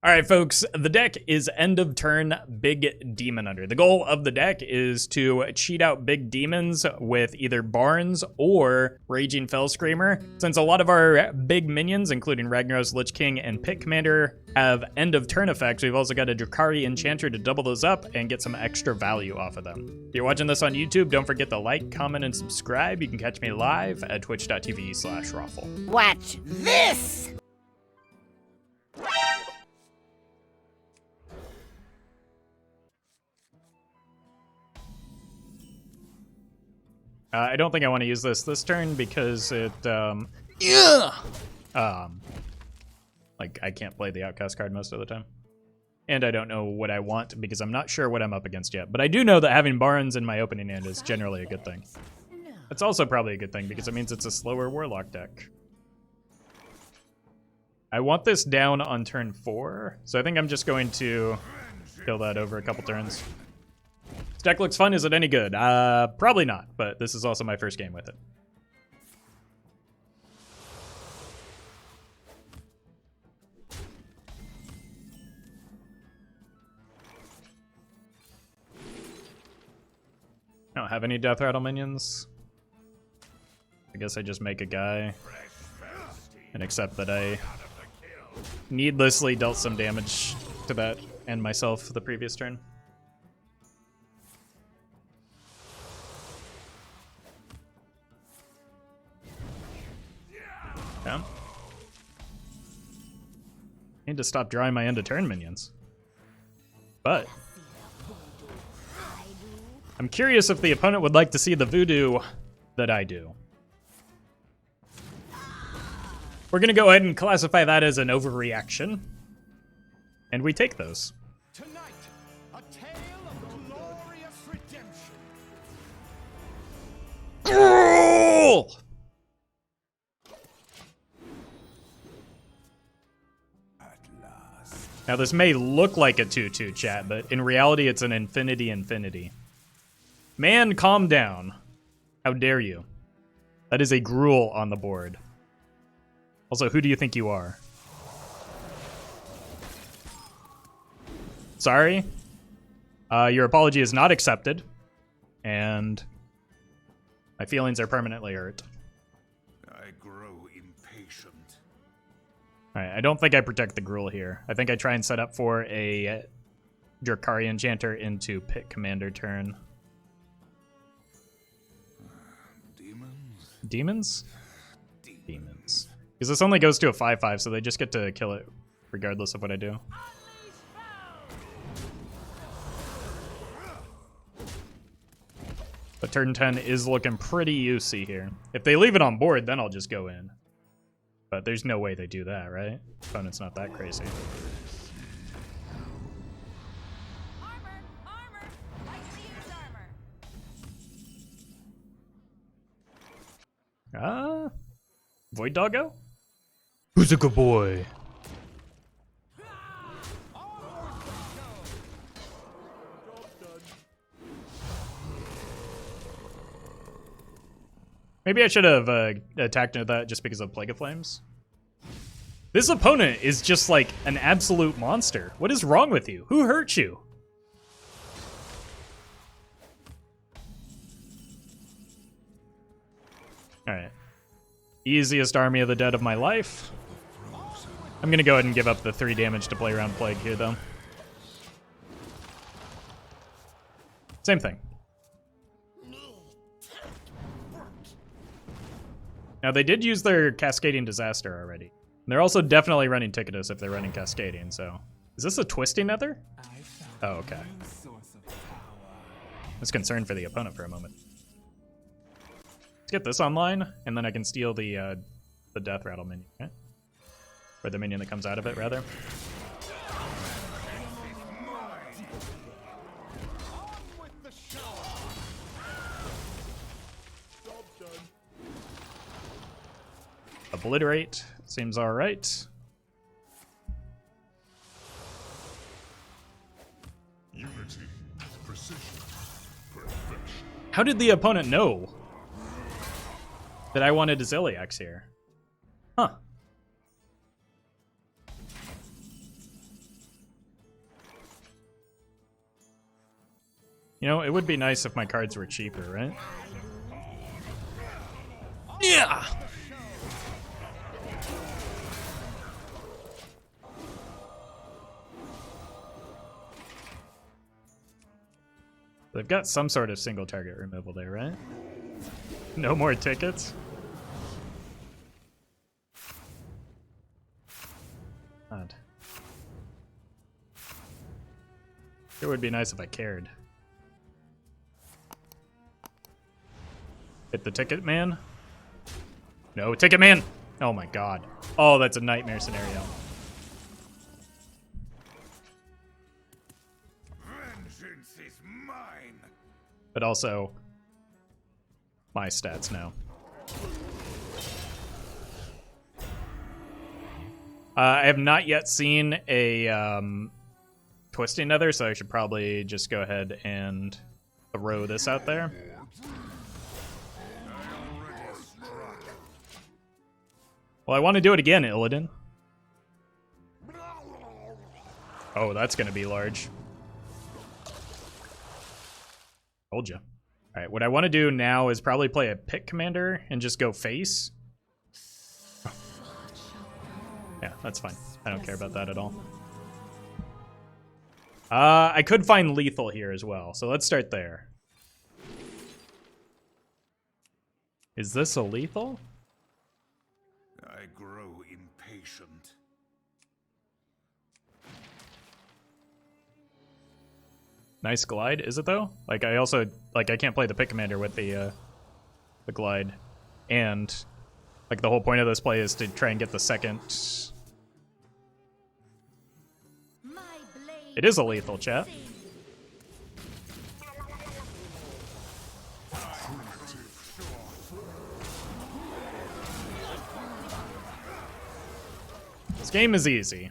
All right, folks, the deck is end of turn Big Demon Hunter. The goal of the deck is to cheat out big demons with either Barrens or Raging Felscreamer. Since a lot of our big minions, including Ragnaros, Lich King, and Pit Commander, have end of turn effects, we've also got a Drakkari Enchanter to double those up and get some extra value off of them. If you're watching this on YouTube, don't forget to like, comment, and subscribe. You can catch me live at twitch.tv/Roffle. Watch this! I don't think I want to use this turn because it, like, I can't play the Outcast card most of the time. And I don't know what I want because I'm not sure what I'm up against yet. But I do know that having Barrens in my opening hand is generally a good thing. It's also probably a good thing because it means it's a slower Warlock deck. I want this down on turn 4, so I think I'm just going to kill that over a couple turns. This deck looks fun. Is it any good? Probably not, but this is also my first game with it. I don't have any Death Rattle minions. I guess I just make a guy and accept that I needlessly dealt some damage to that and myself the previous turn. Yeah. Need to stop drawing my end of turn minions. But I'm curious if the opponent would like to see the voodoo that I do. We're gonna go ahead and classify that as an overreaction. And we take those. Tonight, a tale of glorious redemption. Gruul! Now this may look like a 2/2 chat, but in reality it's an infinity. Man, calm down. How dare you? That is a Gruul on the board. Also, who do you think you are? Sorry. Your apology is not accepted. And my feelings are permanently hurt. I grow impatient. Alright, I don't think I protect the Gruul here. I think I try and set up for a Drakkari Enchanter into Pit Commander turn. Demons? Demons. Because this only goes to a 5/5, so they just get to kill it regardless of what I do. But turn 10 is looking pretty UC here. If they leave it on board, then I'll just go in. But there's no way they do that, right? Opponent's not that crazy. Armor! Lightly use armor! Void Doggo? Who's a good boy? Maybe I should have attacked into that just because of Plague of Flames. This opponent is just like an absolute monster. What is wrong with you? Who hurt you? Alright. Easiest army of the dead of my life. I'm gonna go ahead and give up the 3 damage to play around Plague here, though. Same thing. Now, they did use their Cascading Disaster already. And they're also definitely running Ticketus if they're running Cascading, so... Is this a Twisting Nether? Oh, okay. I was concerned for the opponent for a moment. Let's get this online, and then I can steal the Death Rattle minion, right? Or the minion that comes out of it, rather. Obliterate seems all right. Unity, precision, perfection. How did the opponent know that I wanted a Ziliax here? Huh. You know, it would be nice if my cards were cheaper, right? Yeah! They've got some sort of single target removal there, right? No more tickets? God. It would be nice if I cared. Hit the ticket man? No, ticket man! Oh my god. Oh, that's a nightmare scenario. Vengeance is mine. But also, my stats now. I have not yet seen a Twisting Nether, so I should probably just go ahead and throw this out there. Well, I want to do it again, Illidan. Oh, that's going to be large. Told you. All right, what I want to do now is probably play a Pit Commander and just go face. Yeah, that's fine. I don't care about that at all. I could find lethal here as well, so let's start there. Is this a lethal? I grow impatient. Nice glide, is it though? Like I also I can't play the Pit Commander with the glide, and like the whole point of this play is to try and get the second. It is a lethal, chat. This game is easy.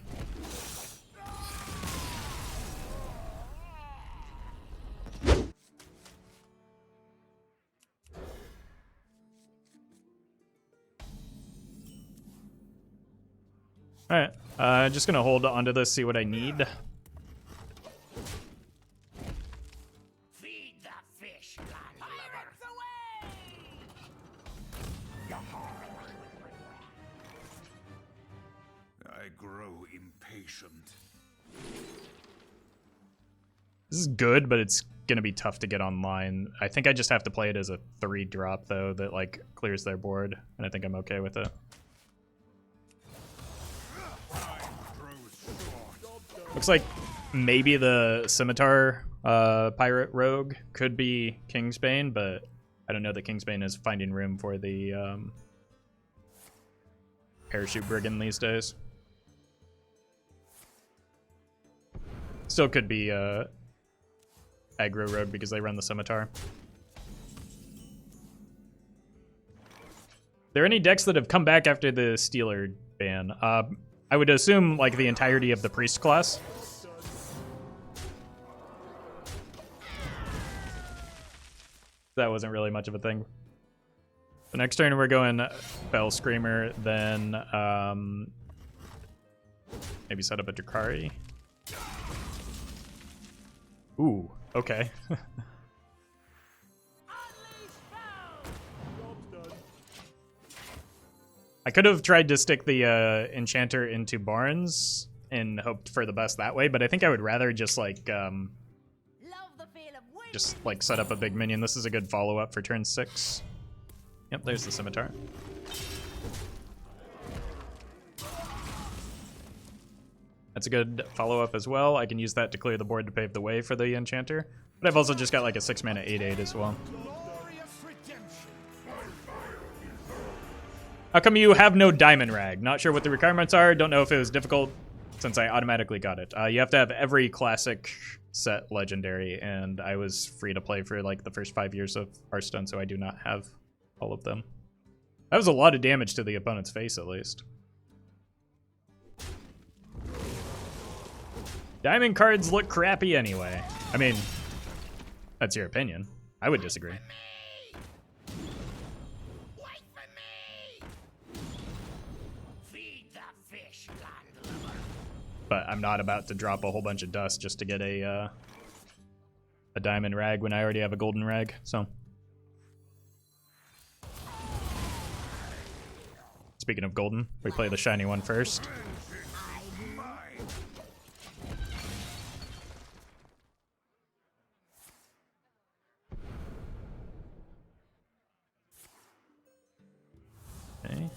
Alright, just gonna hold onto this, see what I need. Feed the fish, Pirates away! I grow impatient. This is good, but it's gonna be tough to get online. I think I just have to play it as a 3-drop though that like clears their board, and I think I'm okay with it. Looks like maybe the Scimitar Pirate Rogue could be Kingsbane, but I don't know that Kingsbane is finding room for the Parachute Brigand these days. Still could be Aggro Rogue because they run the Scimitar. Are there any decks that have come back after the Stealer ban? I would assume like the entirety of the Priest class. That wasn't really much of a thing. The next turn we're going Felscreamer, then maybe set up a Drakkari. Ooh, okay. I could have tried to stick the Enchanter into Barrens and hoped for the best that way, but I think I would rather just like set up a big minion. This is a good follow-up for turn 6. Yep, there's the Scimitar. That's a good follow-up as well. I can use that to clear the board to pave the way for the Enchanter. But I've also just got like a 6-mana 8/8 as well. How come you have no Diamond Rag? Not sure what the requirements are. Don't know if it was difficult since I automatically got it. You have to have every classic set legendary, and I was free to play for like the first 5 years of Hearthstone, so I do not have all of them. That was a lot of damage to the opponent's face, at least. Diamond cards look crappy anyway. I mean, that's your opinion. I would disagree. But I'm not about to drop a whole bunch of dust just to get a a diamond rag when I already have a golden rag, so. Speaking of golden, we play the shiny one first. Okay.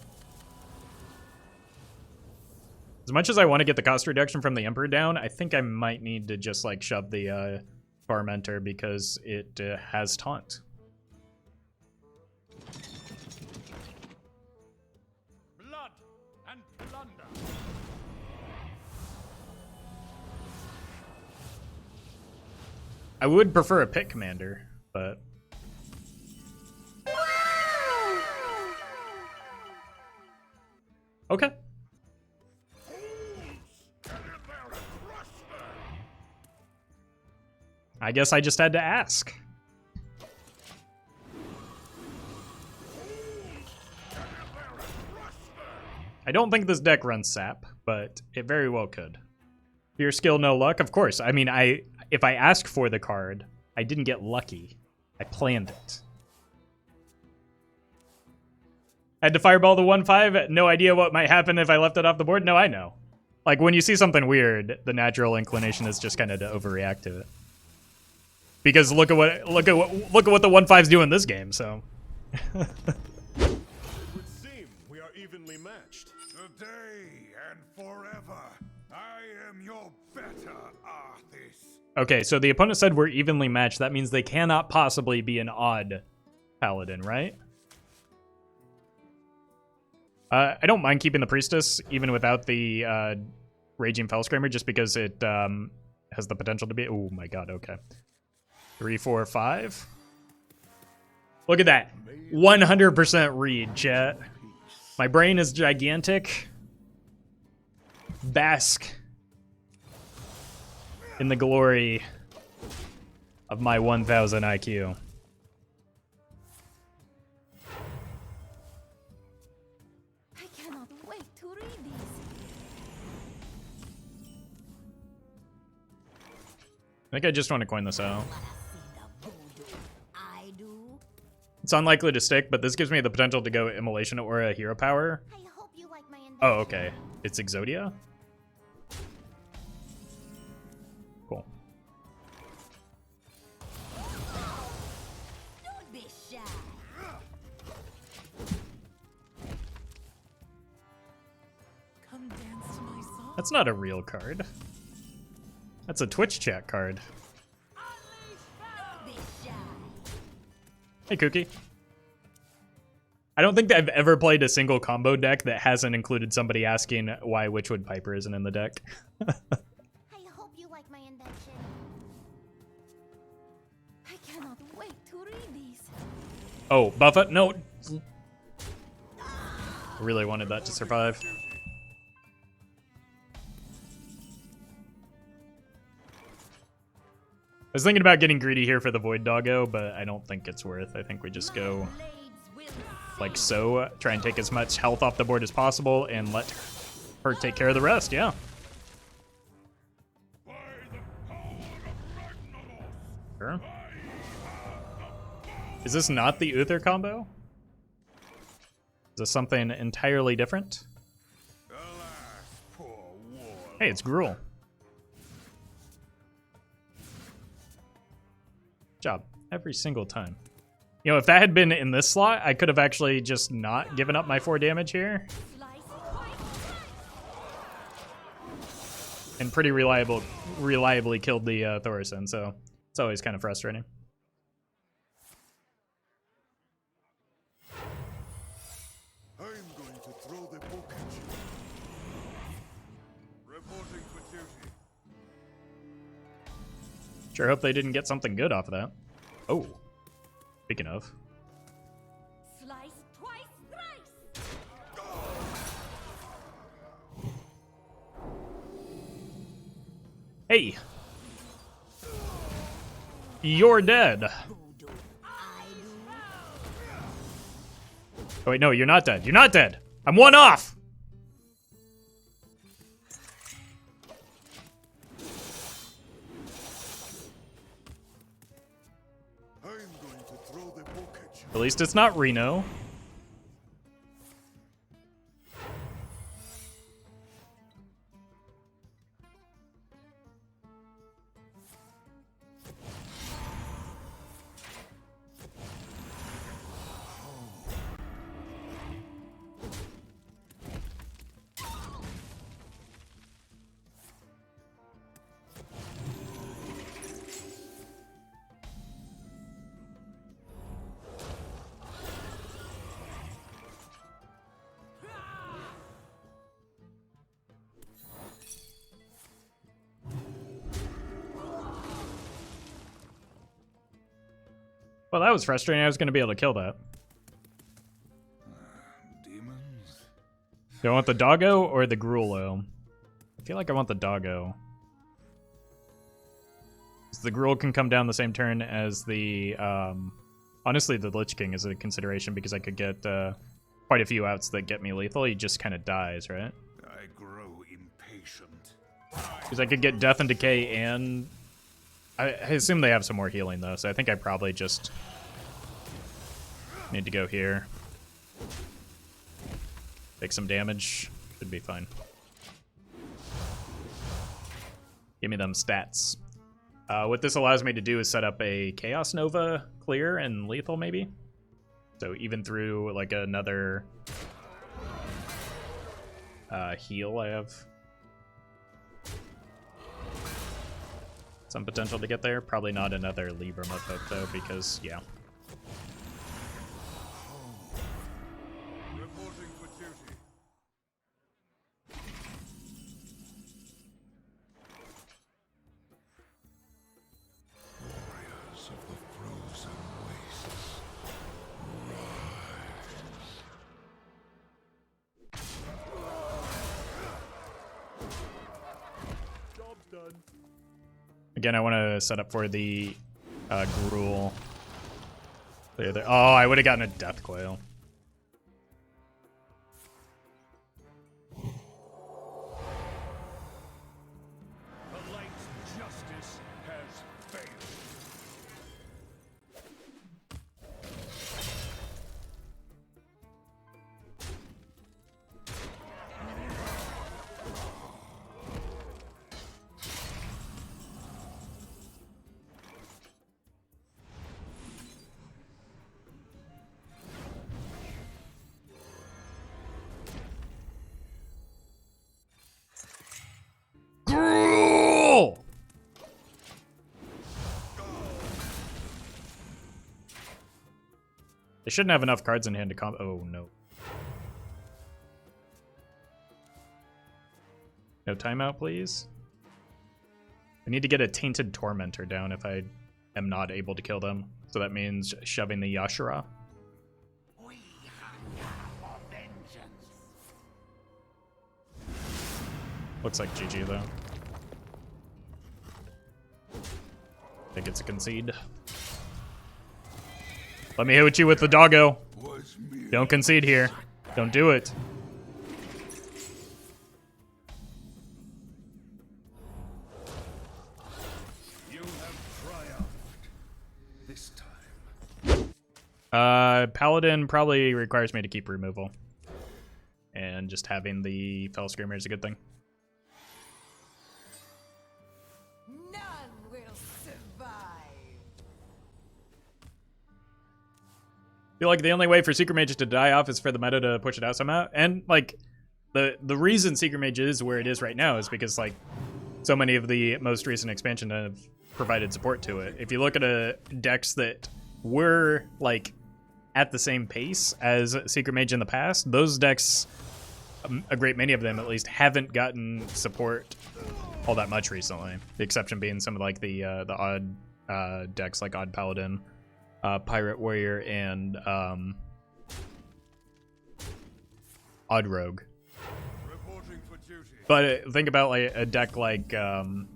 As much as I want to get the cost reduction from the Emperor down, I think I might need to just like shove the Tormentor because it has taunt. Blood and plunder. I would prefer a pit commander, but okay. I guess I just had to ask. I don't think this deck runs sap, but it very well could. Pure skill, no luck? Of course. I mean, if I ask for the card, I didn't get lucky. I planned it. I had to fireball the 1/5. No idea what might happen if I left it off the board. No, I know. Like, when you see something weird, the natural inclination is just kind of to overreact to it. Because look at what the 1/5's do in this game, so. It would seem we are evenly matched. Today and forever, I am your better Arthas. Okay, so the opponent said we're evenly matched. That means they cannot possibly be an odd paladin, right? I don't mind keeping the Priestess, even without the Raging Felscreamer, just because it has the potential to be... Oh my god, okay. 3, 4, 5. Look at that. 100% read, chat. My brain is gigantic. Bask in the glory of my 1000 IQ. I cannot wait to read these. I think I just want to coin this out. I do. It's unlikely to stick, but this gives me the potential to go Immolation Aura Hero Power. I hope you like my invention. Oh, okay. It's Exodia? Cool. Don't be shy. Come dance to my song. That's not a real card. That's a Twitch chat card. Don't be shy. Hey, Kookie. I don't think that I've ever played a single combo deck that hasn't included somebody asking why Witchwood Piper isn't in the deck. I hope you like my invention. I cannot wait to read these. Oh, Buffa? No. I really wanted that to survive. I was thinking about getting greedy here for the Void Doggo, but I don't think it's worth. I think we just go like so, try and take as much health off the board as possible and let her take care of the rest, yeah. By the power of Ragnaros, Sure. Is this not the Uther combo? Is this something entirely different? alas, poor war. Hey, it's Gruul. Job every single time. You know, if that had been in this slot, I could have actually just not given up my 4 damage here. And pretty reliably killed the Thaurissan, so it's always kind of frustrating. I'm going to throw the book at you. Reporting for duty. Sure hope they didn't get something good off of that. Oh, speaking of. Slice twice, thrice. Hey! You're dead. Oh wait, no, you're not dead. You're not dead. I'm 1 off. At least it's not Reno. Well, that was frustrating. I was going to be able to kill that. Demons? Do I want the doggo or the Gruulo? I feel like I want the doggo. So the Gruul can come down the same turn as the... honestly, the Lich King is a consideration because I could get quite a few outs that get me lethal. He just kind of dies, right? I grow impatient. Because I could get Death and Decay and... I assume they have some more healing, though, so I think I probably just need to go here. Take some damage. Should be fine. Give me them stats. What this allows me to do is set up a Chaos Nova clear and lethal, maybe? So even through, like, another heal I have some potential to get there. Probably not another Libram of Hope, though, because, yeah. Reporting for duty. Warriors of the frozen wastes, rise. Job done. Again, I want to set up for the Gruul. Oh, I would have gotten a Death Coil. The light's justice has failed. Gruul! They shouldn't have enough cards in hand to comp. Oh, no. No timeout, please. I need to get a Tainted Tormenter down if I am not able to kill them. So that means shoving the Yashura. We hunger for vengeance. Looks like GG, though. I think it's a concede. Let me hit with you with the doggo. Was mere Don't concede here. Don't do it. You have triumphed this time. Paladin probably requires me to keep removal. And just having the Felscreamer is a good thing. None will survive. I feel like the only way for Secret Mage to die off is for the meta to push it out somehow. And, like, the reason Secret Mage is where it is right now is because, like, so many of the most recent expansions have provided support to it. If you look at decks that were, like, at the same pace as Secret Mage in the past, those decks, a great many of them at least, haven't gotten support all that much recently. The exception being some of, like, the odd decks like Odd Paladin, Pirate Warrior, and Odd Rogue. Reporting for duty. But think about like a deck like Hand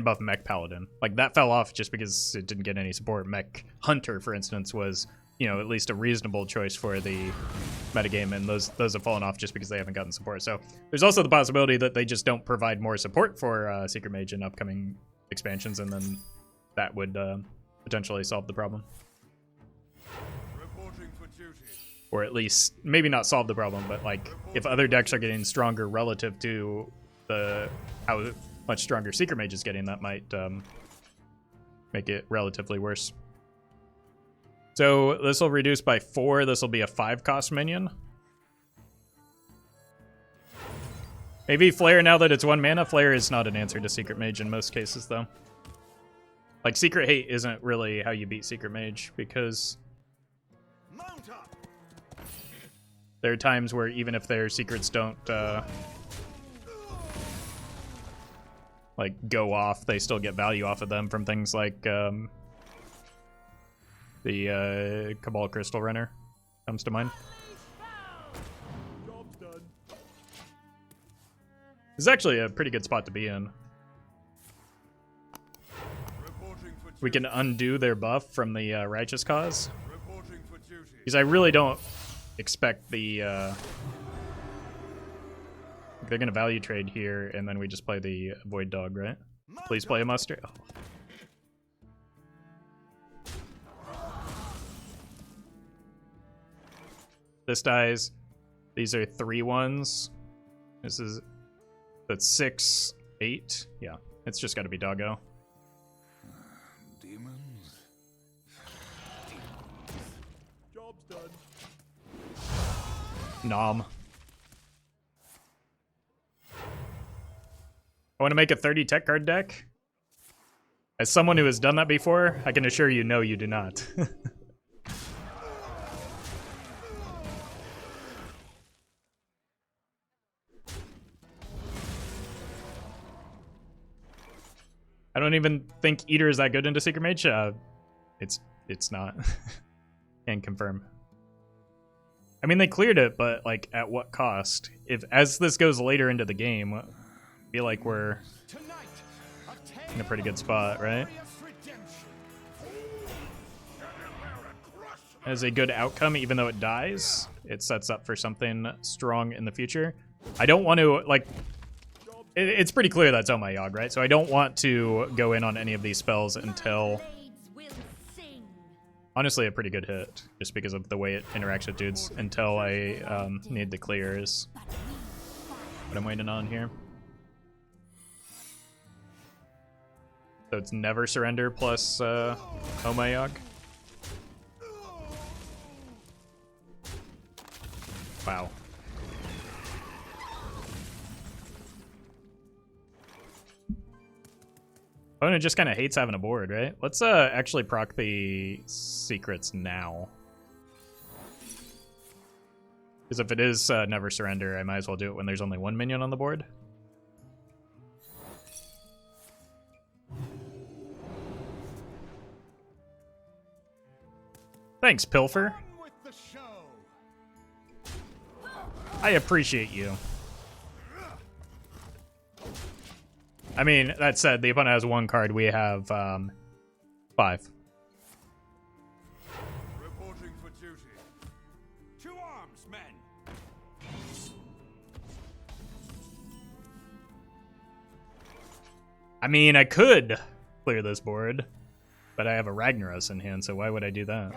Buff Mech Paladin. Like that fell off just because it didn't get any support. Mech Hunter, for instance, was, you know, at least a reasonable choice for the metagame, and those have fallen off just because they haven't gotten support. So there's also the possibility that they just don't provide more support for Secret Mage in upcoming expansions, and then that would potentially solve the problem. Or at least, maybe not solve the problem, but like, if other decks are getting stronger relative to how much stronger Secret Mage is getting, that might make it relatively worse. So this will reduce by 4. This will be a 5-cost minion. Maybe Flare, now that it's 1 mana. Flare is not an answer to Secret Mage in most cases, though. Like, Secret Hate isn't really how you beat Secret Mage, because there are times where even if their secrets don't like go off, they still get value off of them from things like the Cabal Crystal Runner comes to mind. This is actually a pretty good spot to be in. We can undo their buff from the Righteous Cause. Because I really don't expect the... they're going to value trade here, and then we just play the Void Dog, right? Please play a muster. Oh. This dies. These are 3/1s. This is... That's 6, 8. Yeah, it's just got to be Doggo. Demons. Job's done. Nom. I want to make a 30 tech card deck. As someone who has done that before, I can assure you, no, you do not. I don't even think Eater is that good into Secret Mage. It's not. Can confirm. I mean, they cleared it, but like at what cost? If as this goes later into the game, I feel like we're in a pretty good spot, right? As a good outcome, even though it dies, it sets up for something strong in the future. I don't want to like. It's pretty clear that's Oh My Yogg, right? So I don't want to go in on any of these spells until... Honestly, a pretty good hit, just because of the way it interacts with dudes, until I need the clears. What I'm waiting on here. So it's Never Surrender plus Oh My Yogg. Wow. Opponent just kind of hates having a board, right? Let's actually proc the secrets now. Because if it is Never Surrender, I might as well do it when there's only 1 minion on the board. Thanks, Pilfer. I appreciate you. I mean, that said, the opponent has 1 card. We have 5. Reporting for duty. To arms, men. I mean, I could clear this board, but I have a Ragnaros in hand, so why would I do that?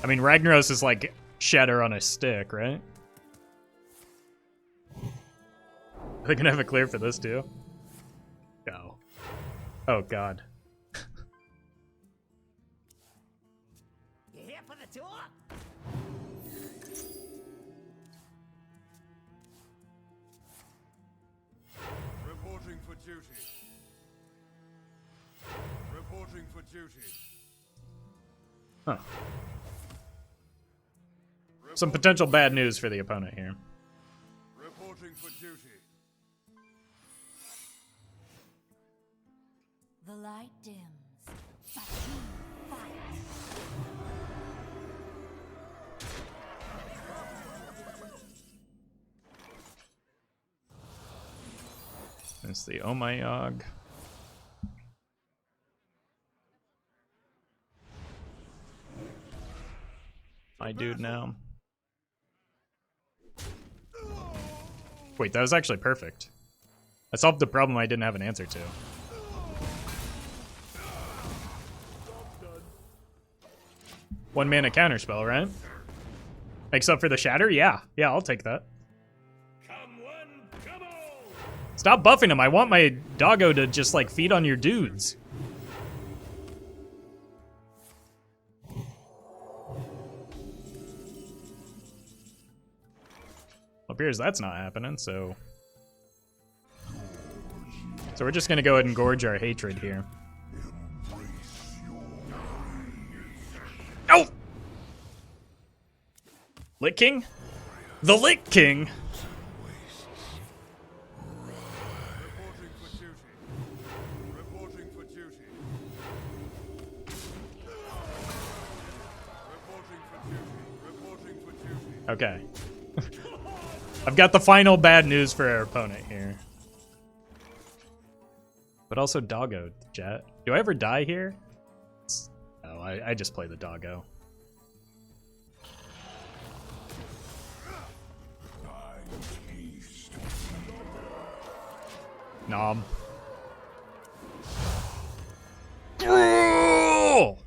I mean, Ragnaros is like Shatter on a stick, right? Are they gonna have a clear for this too? No. Oh god. You here for the tour? Reporting for duty. Reporting for duty. Huh. Some potential bad news for the opponent here. Reporting for duty. The light dims, but he fights. It's the Oh My Yogg. My dude now. Wait, that was actually perfect. I solved the problem I didn't have an answer to. One mana counterspell, right? Makes up for the shatter? Yeah. Yeah, I'll take that. Stop buffing him. I want my doggo to just, like, feed on your dudes. Appears that's not happening, so... So we're just gonna go ahead and gorge our hatred here. Oh! Lich King? The Lich King! Reporting for duty. Reporting for duty. Okay. I've got the final bad news for our opponent here. But also doggo, Jet. Do I ever die here? Oh, I just play the doggo. Nom. Gruul!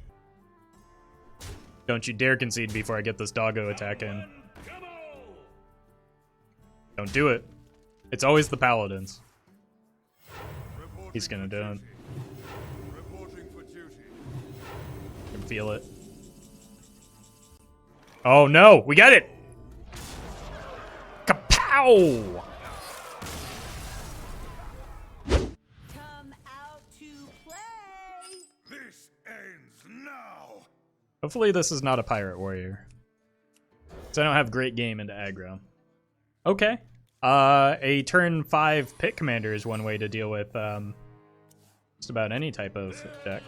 Don't you dare concede before I get this doggo attack in. Don't do it. It's always the paladins. He's gonna do it. I can feel it. Oh no, we got it! Kapow! Come out to play. This ends now. Hopefully this is not a pirate warrior. So I don't have great game into aggro. Okay. A turn 5 pit commander is one way to deal with just about any type of deck.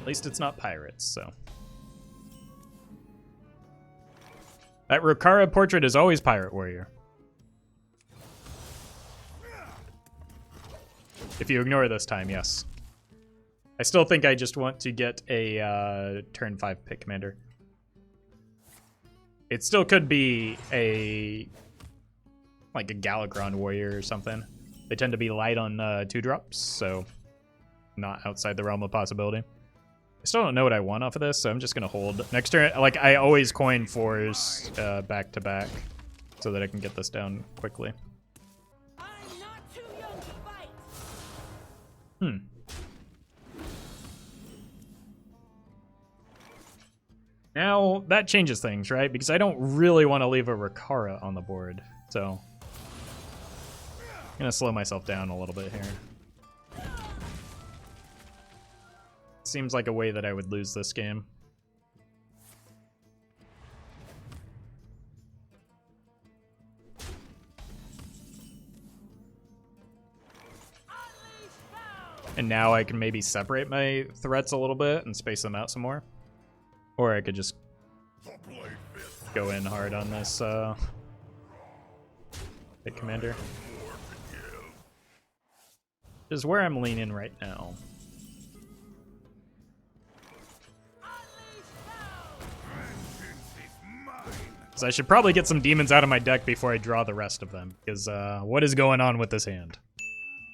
At least it's not pirates, so. That Rokara portrait is always pirate warrior. If you ignore this time, yes. I still think I just want to get a turn 5 pit commander. It still could be like a Galagron warrior or something. They tend to be light on 2-drops, so not outside the realm of possibility. I still don't know what I want off of this, so I'm just gonna hold. Next turn, like I always coin 4s back to back so that I can get this down quickly. I'm not too young to fight. Now, that changes things, right? Because I don't really want to leave a Rokara on the board, so I'm gonna slow myself down a little bit here. Seems like a way that I would lose this game. And now I can maybe separate my threats a little bit and space them out some more. Or I could just go in hard on this pit commander. Is where I'm leaning right now. So I should probably get some demons out of my deck before I draw the rest of them. Because what is going on with this hand?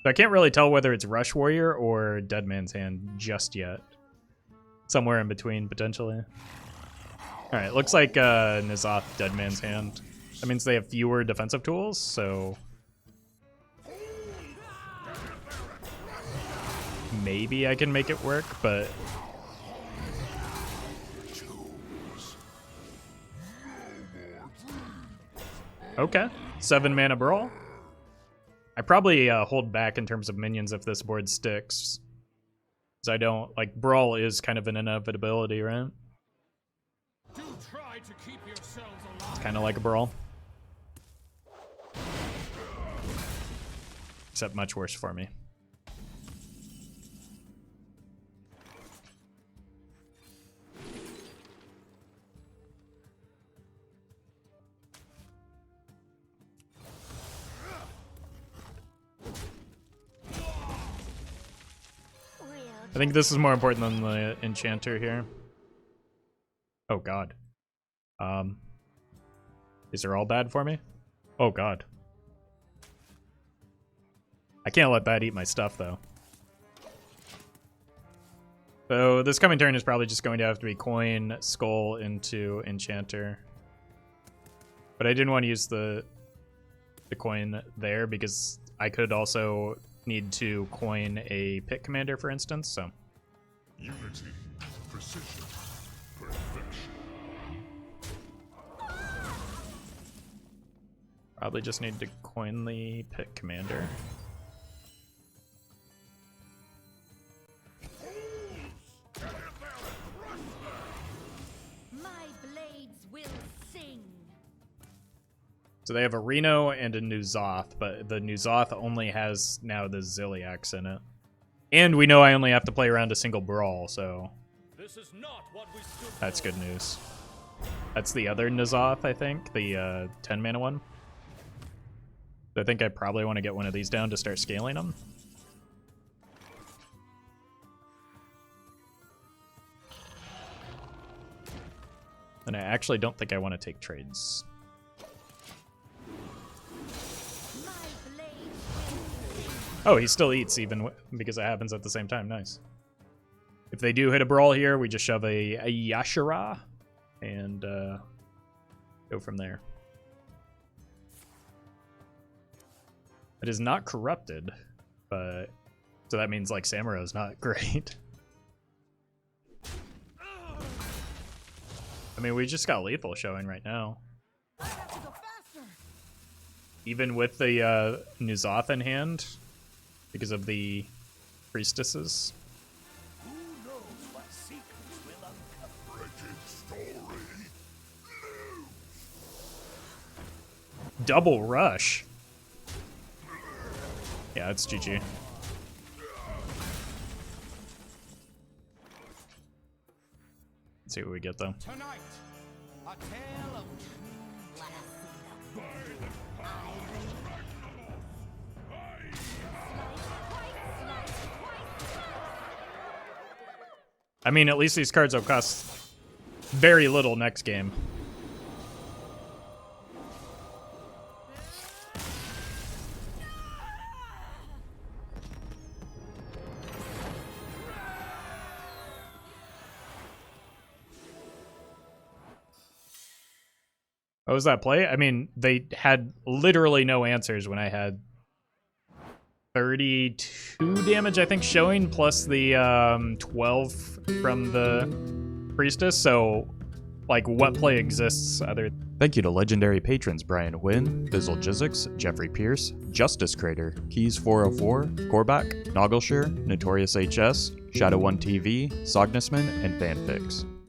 So I can't really tell whether it's Rush Warrior or Dead Man's Hand just yet. Somewhere in between, potentially. Alright, looks like N'Zoth Dead Man's Hand. That means they have fewer defensive tools, so... maybe I can make it work, but... okay, 7 mana Brawl. I probably hold back in terms of minions if this board sticks. Because I don't, like, Brawl is kind of an inevitability, right? Do try to keep yourselves alive. It's kind of like a Brawl. Except much worse for me. I think this is more important than the Enchanter here. Oh god. These are all bad for me? Oh god. I can't let that eat my stuff, though. So this coming turn is probably just going to have to be coin Skull into Enchanter. But I didn't want to use the coin there because I could also need to coin a pit commander, for instance, so. Unity, precision, perfection. Probably just need to coin the pit commander. My blades will sing. So they have a Reno and a Nuzoth, but the Nuzoth only has now the Ziliax in it. And we know I only have to play around a single Brawl, so This is not what we stood that's good news. That's the other Nuzoth, I think, the 10 mana one. So I think I probably want to get one of these down to start scaling them. And I actually don't think I want to take trades. Oh, he still eats even because it happens at the same time. Nice. If they do hit a Brawl here, we just shove a Yashara and go from there. It is not corrupted, but so that means like Samurai's not great. I mean, we just got lethal showing right now. Even with the Nuzoth in hand, because of the priestesses. Who knows what secrets will uncover? Wretched story. Double rush. Yeah, it's GG. Let's see what we get though. Tonight, a tale of I mean, at least these cards will cost very little next game. What was that play? I mean, they had literally no answers when I had 32 damage, I think, showing, plus the 12 from the Priestess. So, like, what play exists other? Thank you to legendary patrons Brian Wynn, Bizzle Jizzix, Jeffrey Pierce, Justice Crater, Keys 404, Korback, Noggleshire, Notorious HS, Shadow1 TV, Sognisman, and Fanfix.